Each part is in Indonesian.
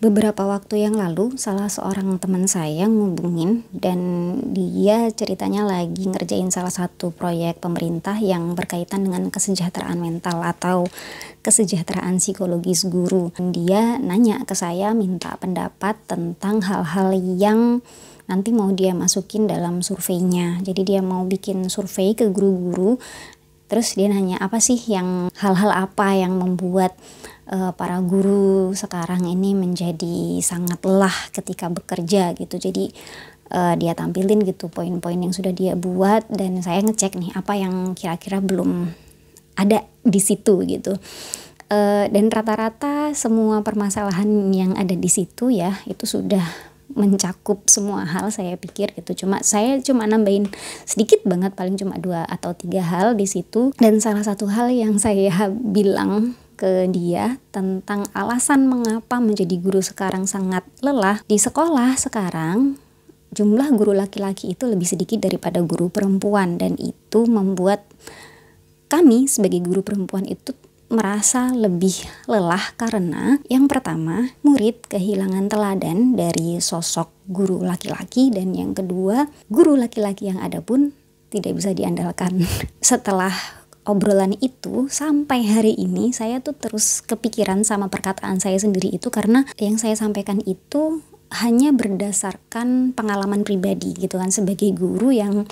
Beberapa waktu yang lalu, salah seorang teman saya ngubungin dan dia ceritanya lagi ngerjain salah satu proyek pemerintah yang berkaitan dengan kesejahteraan mental atau kesejahteraan psikologis guru. Dia nanya ke saya, minta pendapat tentang hal-hal yang nanti mau dia masukin dalam surveinya. Jadi dia mau bikin survei ke guru-guru. Terus dia nanya hal-hal apa yang membuat para guru sekarang ini menjadi sangat lelah ketika bekerja gitu. Jadi dia tampilin gitu poin-poin yang sudah dia buat dan saya ngecek nih apa yang kira-kira belum ada di situ gitu. Dan rata-rata semua permasalahan yang ada di situ ya itu sudah mencakup semua hal saya pikir gitu. Saya cuma nambahin sedikit banget, paling cuma 2 atau 3 hal di situ. Dan salah satu hal yang saya bilang ke dia tentang alasan mengapa menjadi guru sekarang sangat lelah. Di sekolah sekarang jumlah guru laki-laki itu lebih sedikit daripada guru perempuan, dan itu membuat kami sebagai guru perempuan itu merasa lebih lelah karena yang pertama, murid kehilangan teladan dari sosok guru laki-laki, dan yang kedua, guru laki-laki yang ada pun tidak bisa diandalkan. Setelah obrolan itu sampai hari ini saya tuh terus kepikiran sama perkataan saya sendiri itu, karena yang saya sampaikan itu hanya berdasarkan pengalaman pribadi gitu kan. Sebagai guru yang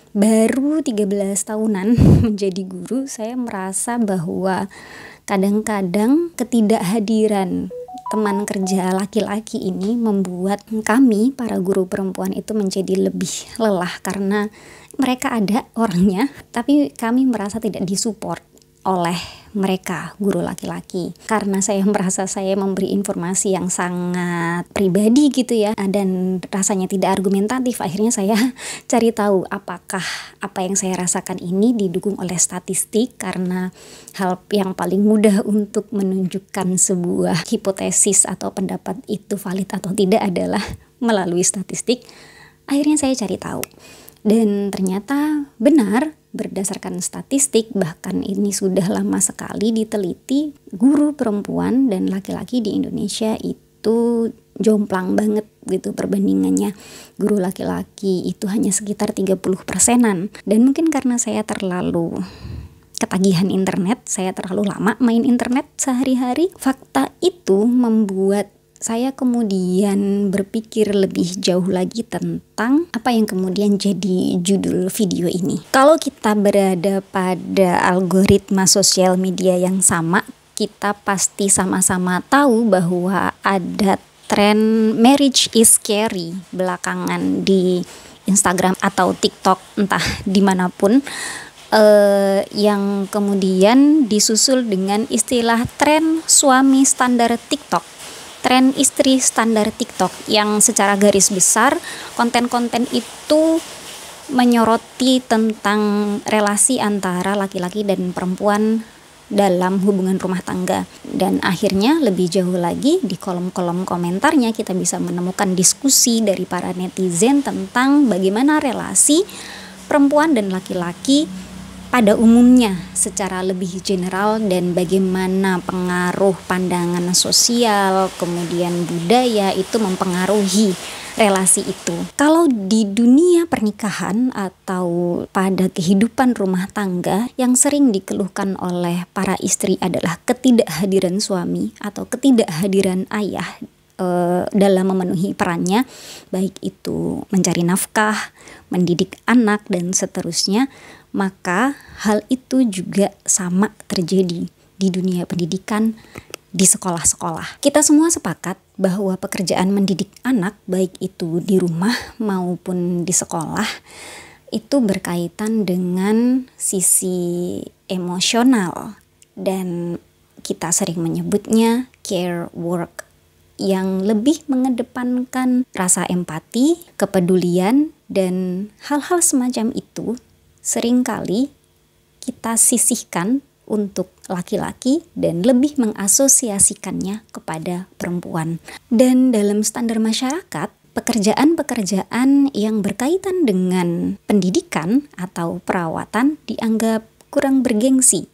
baru 13 tahunan menjadi guru, saya merasa bahwa kadang-kadang ketidakhadiran teman kerja laki-laki ini membuat kami para guru perempuan itu menjadi lebih lelah karena mereka ada orangnya, tapi kami merasa tidak disupport oleh mereka guru laki-laki. Karena saya merasa saya memberi informasi yang sangat pribadi gitu ya, dan rasanya tidak argumentatif, akhirnya saya cari tahu apakah apa yang saya rasakan ini didukung oleh statistik, karena hal yang paling mudah untuk menunjukkan sebuah hipotesis atau pendapat itu valid atau tidak adalah melalui statistik. Akhirnya saya cari tahu. Dan ternyata benar, berdasarkan statistik, bahkan ini sudah lama sekali diteliti, guru perempuan dan laki-laki di Indonesia itu jomplang banget gitu perbandingannya. Guru laki-laki itu hanya sekitar 30%-an. Dan mungkin karena saya terlalu ketagihan internet, saya terlalu lama main internet sehari-hari, fakta itu membuat saya kemudian berpikir lebih jauh lagi tentang apa yang kemudian jadi judul video ini. Kalau kita berada pada algoritma sosial media yang sama, kita pasti sama-sama tahu bahwa ada tren marriage is scary belakangan di Instagram atau TikTok, entah dimanapun, yang kemudian disusul dengan istilah tren suami standar TikTok, tren istri standar TikTok, yang secara garis besar konten-konten itu menyoroti tentang relasi antara laki-laki dan perempuan dalam hubungan rumah tangga. Dan akhirnya lebih jauh lagi di kolom-kolom komentarnya kita bisa menemukan diskusi dari para netizen tentang bagaimana relasi perempuan dan laki-laki pada umumnya secara lebih general, dan bagaimana pengaruh pandangan sosial, kemudian budaya itu mempengaruhi relasi itu. Kalau di dunia pernikahan atau pada kehidupan rumah tangga, yang sering dikeluhkan oleh para istri adalah ketidakhadiran suami atau ketidakhadiran ayah dalam memenuhi perannya, baik itu mencari nafkah, mendidik anak, dan seterusnya. Maka hal itu juga sama terjadi di dunia pendidikan, di sekolah-sekolah. Kita semua sepakat bahwa pekerjaan mendidik anak, baik itu di rumah maupun di sekolah, itu berkaitan dengan sisi emosional, dan kita sering menyebutnya care work, yang lebih mengedepankan rasa empati, kepedulian, dan hal-hal semacam itu seringkali kita sisihkan untuk laki-laki dan lebih mengasosiasikannya kepada perempuan. Dan dalam standar masyarakat, pekerjaan-pekerjaan yang berkaitan dengan pendidikan atau perawatan dianggap kurang bergengsi.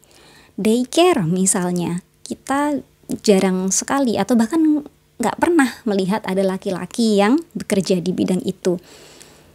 Daycare misalnya, kita jarang sekali atau bahkan nggak pernah melihat ada laki-laki yang bekerja di bidang itu.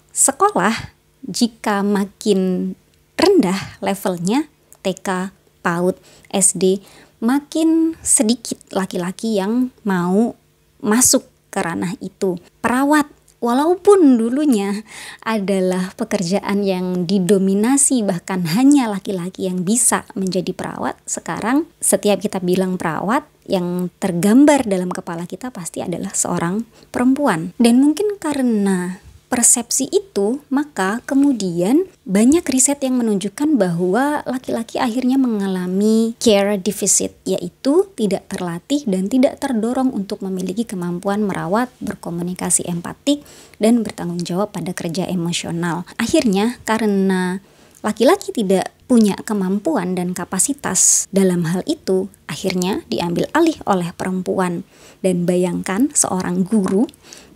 Sekolah jika makin rendah levelnya, TK, PAUD, SD, makin sedikit laki-laki yang mau masuk ke ranah itu. Perawat, walaupun dulunya adalah pekerjaan yang didominasi bahkan hanya laki-laki yang bisa menjadi perawat, sekarang setiap kita bilang perawat, yang tergambar dalam kepala kita pasti adalah seorang perempuan. Dan mungkin karena persepsi itu, maka kemudian banyak riset yang menunjukkan bahwa laki-laki akhirnya mengalami care deficit, yaitu tidak terlatih dan tidak terdorong untuk memiliki kemampuan merawat, berkomunikasi empatik, dan bertanggung jawab pada kerja emosional. Akhirnya karena laki-laki tidak punya kemampuan dan kapasitas dalam hal itu, akhirnya diambil alih oleh perempuan. Dan bayangkan seorang guru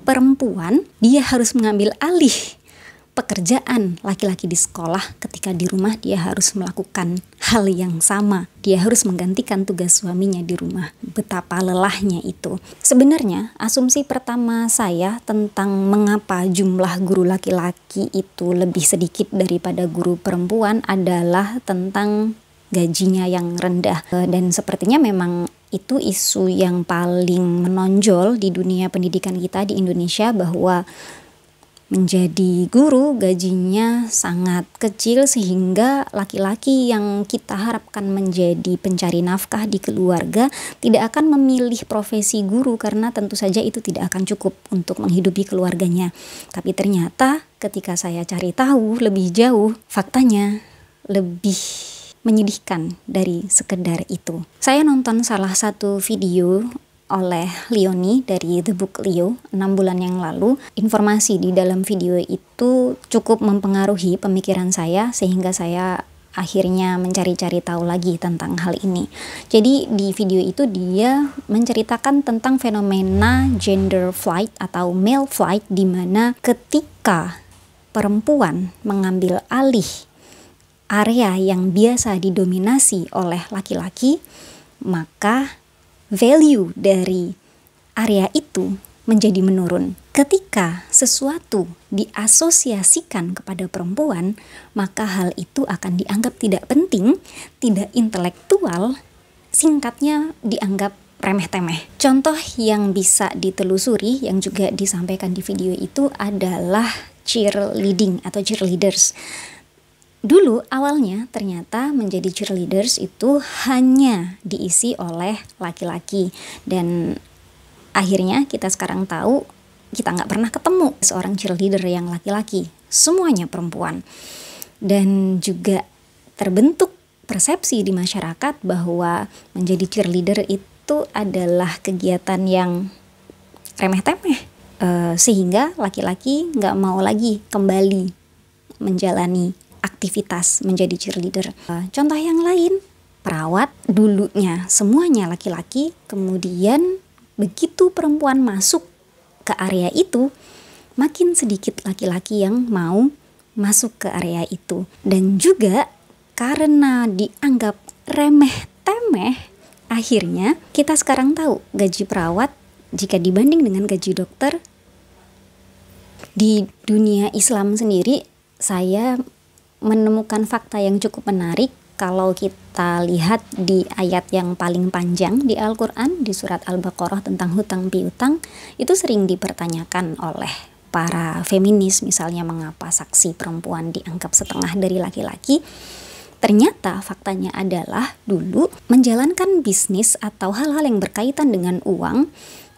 perempuan, dia harus mengambil alih pekerjaan laki-laki di sekolah, ketika di rumah dia harus melakukan hal yang sama. Dia harus menggantikan tugas suaminya di rumah. Betapa lelahnya itu. Sebenarnya asumsi pertama saya tentang mengapa jumlah guru laki-laki itu lebih sedikit daripada guru perempuan adalah tentang gajinya yang rendah. Dan sepertinya memang itu isu yang paling menonjol di dunia pendidikan kita di Indonesia, bahwa menjadi guru gajinya sangat kecil sehingga laki-laki yang kita harapkan menjadi pencari nafkah di keluarga tidak akan memilih profesi guru karena tentu saja itu tidak akan cukup untuk menghidupi keluarganya. Tapi ternyata ketika saya cari tahu lebih jauh, faktanya lebih menyedihkan dari sekedar itu. Saya nonton salah satu video oleh Leonie dari The Book Leo 6 bulan yang lalu. Informasi di dalam video itu cukup mempengaruhi pemikiran saya sehingga saya akhirnya mencari-cari tahu lagi tentang hal ini. Jadi di video itu dia menceritakan tentang fenomena gender flight atau male flight, di mana ketika perempuan mengambil alih area yang biasa didominasi oleh laki-laki, maka value dari area itu menjadi menurun. Ketika sesuatu diasosiasikan kepada perempuan, maka hal itu akan dianggap tidak penting, tidak intelektual, singkatnya dianggap remeh-temeh. Contoh yang bisa ditelusuri yang juga disampaikan di video itu adalah cheerleading atau cheerleaders. Dulu awalnya ternyata menjadi cheerleaders itu hanya diisi oleh laki-laki, dan akhirnya kita sekarang tahu kita nggak pernah ketemu seorang cheerleader yang laki-laki, semuanya perempuan. Dan juga terbentuk persepsi di masyarakat bahwa menjadi cheerleader itu adalah kegiatan yang remeh-temeh, sehingga laki-laki nggak mau lagi kembali menjalani aktivitas menjadi cheerleader. Contoh yang lain, perawat dulunya semuanya laki-laki, kemudian begitu perempuan masuk ke area itu, makin sedikit laki-laki yang mau masuk ke area itu. Dan juga karena dianggap remeh-temeh, akhirnya kita sekarang tahu gaji perawat jika dibanding dengan gaji dokter. Di dunia Islam sendiri, saya menemukan fakta yang cukup menarik. Kalau kita lihat di ayat yang paling panjang di Al-Quran, di surat Al-Baqarah tentang hutang piutang, itu sering dipertanyakan oleh para feminis, misalnya mengapa saksi perempuan dianggap setengah dari laki-laki. Ternyata faktanya adalah dulu menjalankan bisnis atau hal-hal yang berkaitan dengan uang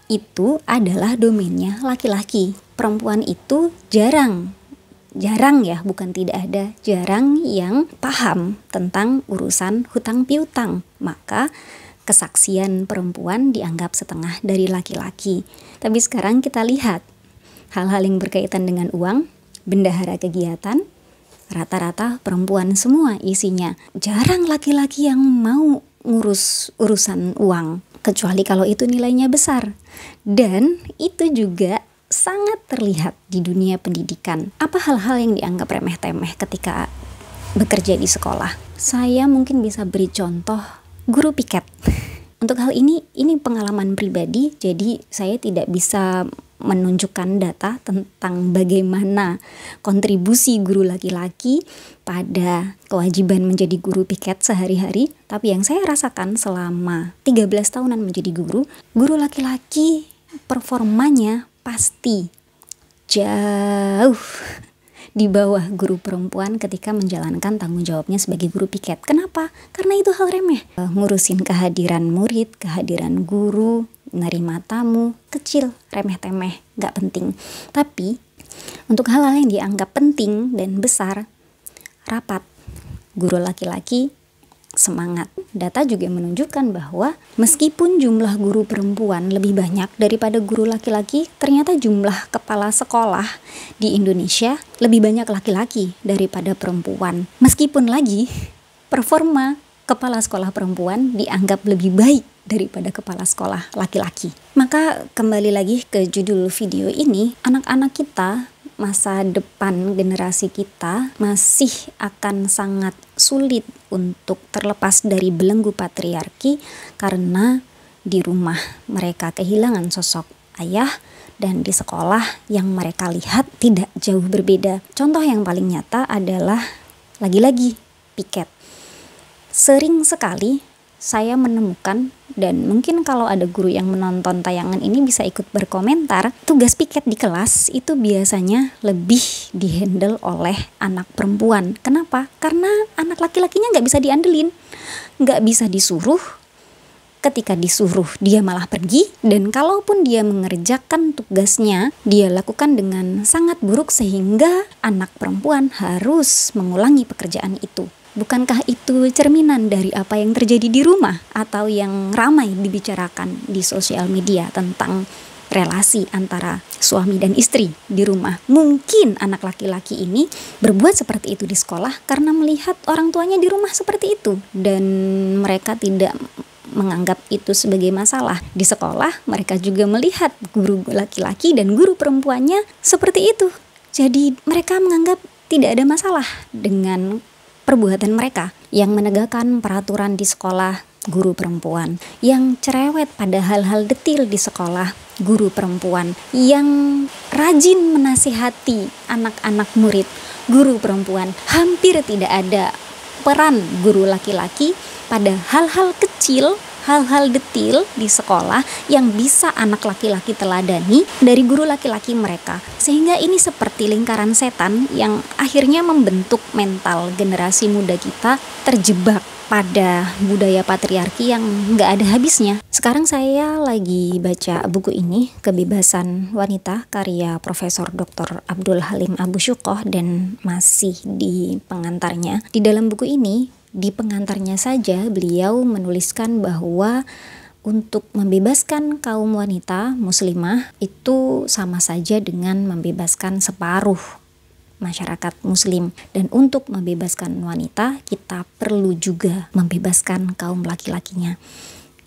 itu adalah domainnya laki-laki. Perempuan itu jarang ya, bukan tidak ada, jarang yang paham tentang urusan hutang piutang. Maka kesaksian perempuan dianggap setengah dari laki-laki. Tapi sekarang kita lihat hal-hal yang berkaitan dengan uang, bendahara kegiatan, rata-rata perempuan semua isinya. Jarang laki-laki yang mau ngurus urusan uang, kecuali kalau itu nilainya besar. Dan itu juga sangat terlihat di dunia pendidikan. Apa hal-hal yang dianggap remeh-temeh ketika bekerja di sekolah? Saya mungkin bisa beri contoh guru piket. Untuk hal ini pengalaman pribadi, jadi saya tidak bisa menunjukkan data tentang bagaimana kontribusi guru laki-laki pada kewajiban menjadi guru piket sehari-hari. Tapi yang saya rasakan selama 13 tahunan menjadi guru laki-laki performanya pasti jauh di bawah guru perempuan ketika menjalankan tanggung jawabnya sebagai guru piket. Kenapa? Karena itu hal remeh. Ngurusin kehadiran murid, kehadiran guru, nerima tamu, kecil, remeh-temeh, gak penting. Tapi untuk hal-hal yang dianggap penting dan besar, rapat, guru laki-laki semangat. Data juga menunjukkan bahwa meskipun jumlah guru perempuan lebih banyak daripada guru laki-laki, ternyata jumlah kepala sekolah di Indonesia lebih banyak laki-laki daripada perempuan. Meskipun lagi performa kepala sekolah perempuan dianggap lebih baik daripada kepala sekolah laki-laki. Maka kembali lagi ke judul video ini, anak-anak kita, masa depan generasi kita masih akan sangat sulit untuk terlepas dari belenggu patriarki karena di rumah mereka kehilangan sosok ayah dan di sekolah yang mereka lihat tidak jauh berbeda. Contoh yang paling nyata adalah lagi-lagi piket. Sering sekali saya menemukan, dan mungkin kalau ada guru yang menonton tayangan ini bisa ikut berkomentar, tugas piket di kelas itu biasanya lebih dihandle oleh anak perempuan. Kenapa? Karena anak laki-lakinya nggak bisa diandelin, nggak bisa disuruh. Ketika disuruh dia malah pergi, dan kalaupun dia mengerjakan tugasnya, dia lakukan dengan sangat buruk sehingga anak perempuan harus mengulangi pekerjaan itu. Bukankah itu cerminan dari apa yang terjadi di rumah atau yang ramai dibicarakan di sosial media tentang relasi antara suami dan istri di rumah? Mungkin anak laki-laki ini berbuat seperti itu di sekolah karena melihat orang tuanya di rumah seperti itu dan mereka tidak menganggap itu sebagai masalah. Di sekolah mereka juga melihat guru laki-laki dan guru perempuannya seperti itu. Jadi mereka menganggap tidak ada masalah dengan perbuatan mereka yang menegakkan peraturan di sekolah, guru perempuan, yang cerewet pada hal-hal detil di sekolah, guru perempuan, yang rajin menasihati anak-anak murid, guru perempuan. Hampir tidak ada peran guru laki-laki pada hal-hal kecil, hal-hal detil di sekolah yang bisa anak laki-laki teladani dari guru laki-laki mereka. Sehingga ini seperti lingkaran setan yang akhirnya membentuk mental generasi muda kita terjebak pada budaya patriarki yang gak ada habisnya. Sekarang saya lagi baca buku ini, Kebebasan Wanita, karya Profesor Dr. Abdul Halim Abu Syukoh, dan masih di pengantarnya. Di dalam buku ini, di pengantarnya saja beliau menuliskan bahwa untuk membebaskan kaum wanita muslimah itu sama saja dengan membebaskan separuh masyarakat muslim. Dan untuk membebaskan wanita, kita perlu juga membebaskan kaum laki-lakinya.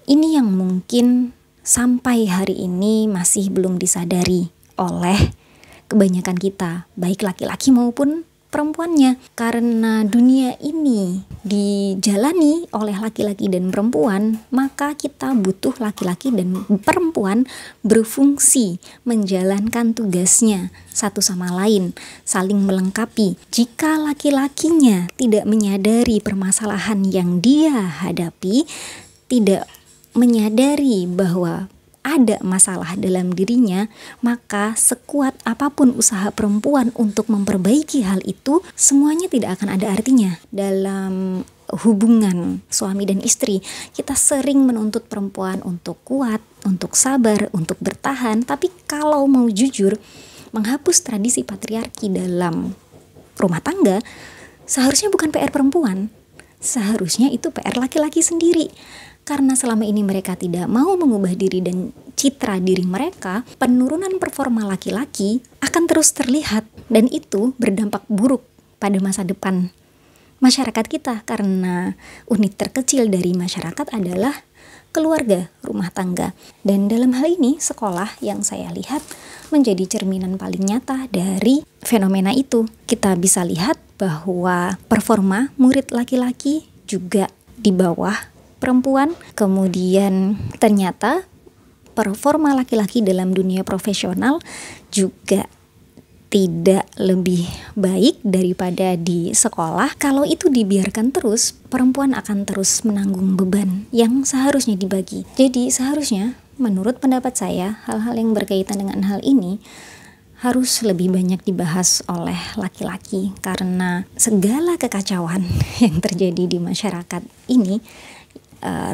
Ini yang mungkin sampai hari ini masih belum disadari oleh kebanyakan kita, baik laki-laki maupun perempuannya. Karena dunia ini dijalani oleh laki-laki dan perempuan, maka kita butuh laki-laki dan perempuan berfungsi menjalankan tugasnya satu sama lain, saling melengkapi. Jika laki-lakinya tidak menyadari permasalahan yang dia hadapi, tidak menyadari bahwa ada masalah dalam dirinya, maka sekuat apapun usaha perempuan untuk memperbaiki hal itu, semuanya tidak akan ada artinya. Dalam hubungan suami dan istri, kita sering menuntut perempuan untuk kuat, untuk sabar, untuk bertahan. Tapi kalau mau jujur, menghapus tradisi patriarki dalam rumah tangga seharusnya bukan PR perempuan, seharusnya itu PR laki-laki sendiri. Karena selama ini mereka tidak mau mengubah diri dan citra diri mereka, penurunan performa laki-laki akan terus terlihat, dan itu berdampak buruk pada masa depan masyarakat kita. Karena unit terkecil dari masyarakat adalah keluarga, rumah tangga. Dan dalam hal ini sekolah yang saya lihat menjadi cerminan paling nyata dari fenomena itu. Kita bisa lihat bahwa performa murid laki-laki juga di bawah perempuan. Kemudian ternyata performa laki-laki dalam dunia profesional juga tidak lebih baik daripada di sekolah. Kalau itu dibiarkan terus, perempuan akan terus menanggung beban yang seharusnya dibagi. Jadi seharusnya menurut pendapat saya, hal-hal yang berkaitan dengan hal ini harus lebih banyak dibahas oleh laki-laki, karena segala kekacauan yang terjadi di masyarakat ini,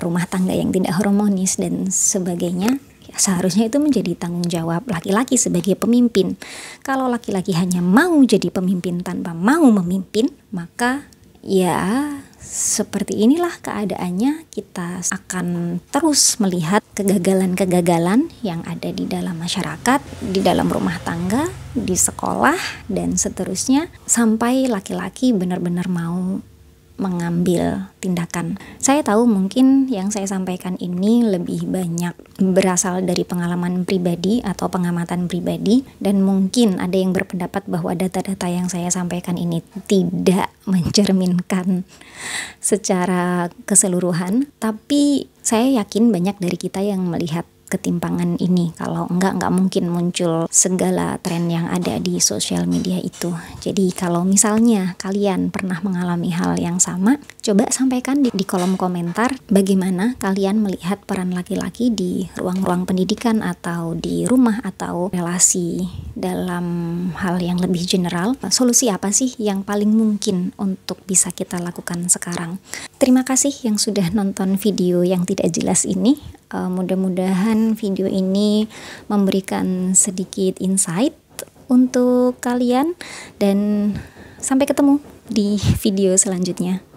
rumah tangga yang tidak harmonis dan sebagainya, seharusnya itu menjadi tanggung jawab laki-laki sebagai pemimpin. Kalau laki-laki hanya mau jadi pemimpin tanpa mau memimpin, maka ya seperti inilah keadaannya. Kita akan terus melihat kegagalan-kegagalan yang ada di dalam masyarakat, di dalam rumah tangga, di sekolah, dan seterusnya, sampai laki-laki benar-benar mau mengambil tindakan. Saya tahu mungkin yang saya sampaikan ini lebih banyak berasal dari pengalaman pribadi atau pengamatan pribadi, dan mungkin ada yang berpendapat bahwa data-data yang saya sampaikan ini tidak mencerminkan secara keseluruhan, tapi saya yakin banyak dari kita yang melihat ketimpangan ini. Kalau enggak mungkin muncul segala tren yang ada di sosial media itu. Jadi kalau misalnya kalian pernah mengalami hal yang sama, coba sampaikan di kolom komentar bagaimana kalian melihat peran laki-laki di ruang-ruang pendidikan atau di rumah atau relasi dalam hal yang lebih general. Solusi apa sih yang paling mungkin untuk bisa kita lakukan sekarang? Terima kasih yang sudah nonton video yang tidak jelas ini. Mudah-mudahan video ini memberikan sedikit insight untuk kalian, dan sampai ketemu di video selanjutnya.